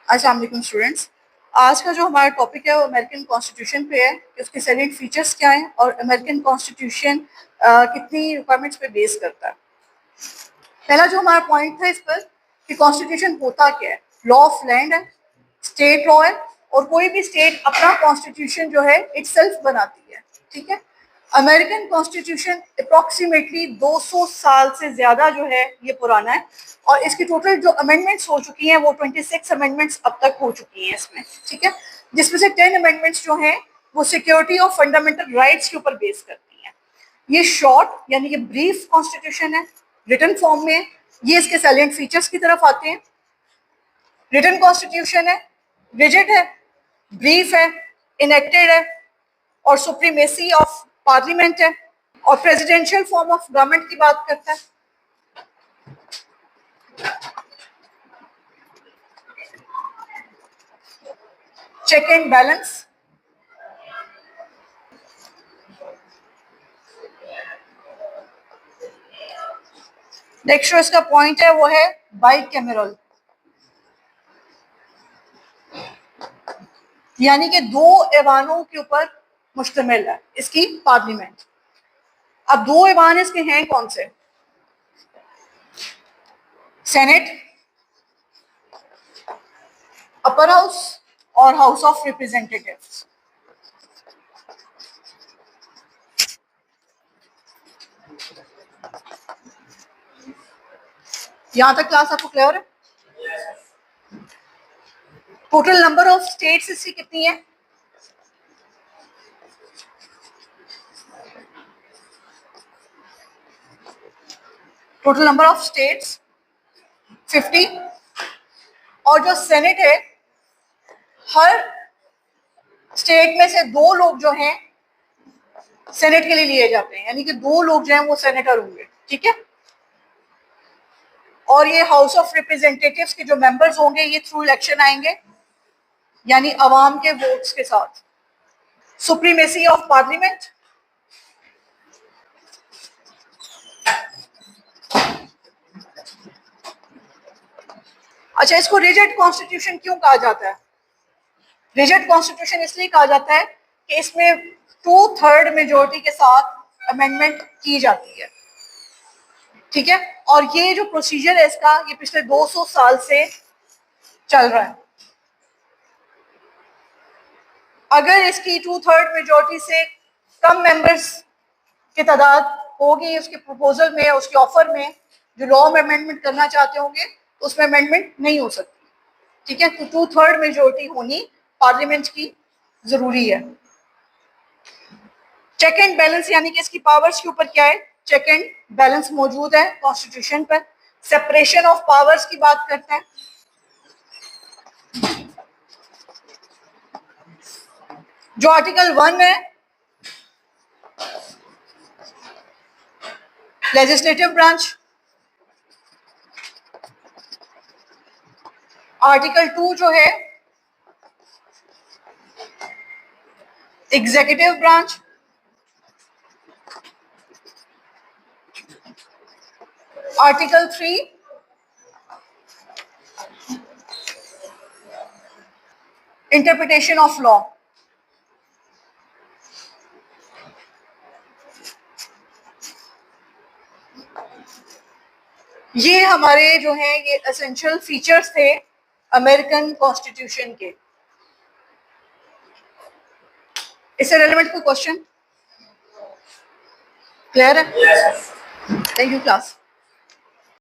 अस्सलाम वालेकुम स्टूडेंट्स। आज का जो हमारा टॉपिक है वो अमेरिकन कॉन्स्टिट्यूशन पे है कि उसके सैलिएंट फीचर्स क्या हैं और अमेरिकन कॉन्स्टिट्यूशन कितनी रिक्वायरमेंट्स पे बेस करता है। पहला जो हमारा पॉइंट था इस पर कि कॉन्स्टिट्यूशन होता क्या है। लॉ ऑफ लैंड है, स्टेट लॉ है और कोई भी स्टेट अपना कॉन्स्टिट्यूशन जो है इटसेल्फ बनाती है। ठीक है, अमेरिकन कॉन्स्टिट्यूशन अप्रॉक्सीमेटली 200 साल से ज़्यादा जो है ये पुराना है और इसकी टोटल जो अमेंडमेंट्स हो चुकी हैं वो 26 अमेंडमेंट्स अब तक हो चुकी हैं इसमें। ठीक है, जिसमें से 10 अमेंडमेंट्स जो हैं वो सिक्योरिटी ऑफ फंडामेंटल राइट्स के ऊपर बेस करती हैं। ये शॉर्ट यानी कि ब्रीफ कॉन्स्टिट्यूशन है, रिटन फॉर्म में। ये इसके सैलिएंट फीचर्स की तरफ आते हैं। रिटन कॉन्स्टिट्यूशन है, रिजिड है, ब्रीफ है, इनेक्टेड है और सुप्रीमेसी ऑफ पार्लियामेंट है और प्रेसिडेंशियल फॉर्म ऑफ गवर्नमेंट की बात करता है। चेक एंड बैलेंस, नेक्स्ट जो इसका पॉइंट है वो है बाइकैमरल, यानी कि दो ऐवानों के ऊपर मुश्तमिल है इसकी पार्लियामेंट। अब दो ऐवान इसके हैं कौन से? सेनेट, अपर हाउस और हाउस ऑफ रिप्रेजेंटेटिव्स। यहां तक क्लास आपको क्लियर है? टोटल नंबर ऑफ स्टेट्स इसकी कितनी है? टोटल नंबर ऑफ स्टेट्स 50 और जो सेनेट है हर स्टेट में से दो लोग जो हैं सेनेट के लिए लिए जाते हैं, यानी कि दो लोग जो हैं वो सेनेटर होंगे। ठीक है, और ये हाउस ऑफ रिप्रेजेंटेटिव्स के जो मेंबर्स होंगे ये थ्रू इलेक्शन आएंगे, यानी अवाम के वोट्स के साथ। सुप्रीमेसी ऑफ पार्लियामेंट, अच्छा इसको रिजिड कॉन्स्टिट्यूशन क्यों कहा जाता है? रिजिड कॉन्स्टिट्यूशन इसलिए कहा जाता है कि इसमें 2/3 मेजोरिटी के साथ अमेंडमेंट की जाती है। ठीक है, और ये जो प्रोसीजर है इसका ये पिछले 200 साल से चल रहा है। अगर इसकी 2/3 मेजोरिटी से कम मेंबर्स की तादाद होगी उसके प्रपोजल में, उसके ऑफर में, जो लॉ में अमेंडमेंट करना चाहते होंगे तो उसमें अमेंडमेंट नहीं हो सकती। ठीक है, तो 2/3 मेजोरिटी होनी पार्लियामेंट की जरूरी है। चेक एंड बैलेंस यानी कि इसकी पावर्स के ऊपर क्या है? चेक एंड बैलेंस मौजूद है कॉन्स्टिट्यूशन पर। सेपरेशन ऑफ पावर्स की बात करते हैं। जो आर्टिकल 1 है लेजिस्लेटिव ब्रांच, आर्टिकल 2 जो है executive branch, article 3 interpretation of law. ये हमारे जो हैं ये एसेंशियल फीचर्स थे अमेरिकन कॉन्स्टिट्यूशन के। इससे रेलेवेंट कोई क्वेश्चन? क्लियर है? Thank you class.